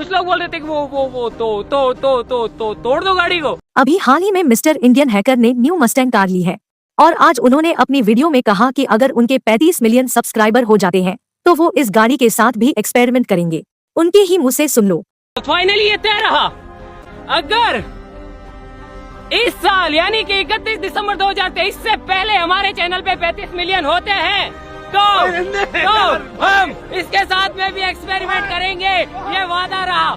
कुछ लोग बोल रहे थे कि वो तोड़ दो गाड़ी को। अभी हाल ही में मिस्टर इंडियन हैकर ने न्यू मस्टैंग कार ली है और आज उन्होंने अपनी वीडियो में कहा कि अगर उनके 35 मिलियन सब्सक्राइबर हो जाते हैं तो वो इस गाड़ी के साथ भी एक्सपेरिमेंट करेंगे। उनके ही मुंह से सुन लो। फाइनली ये तय रहा, अगर इस साल यानी कि 31 दिसंबर 2023 से पहले हमारे चैनल पे 35 मिलियन होते हैं तो हम इसके साथ में भी एक्सपेरिमेंट करेंगे, ये वादा रहा।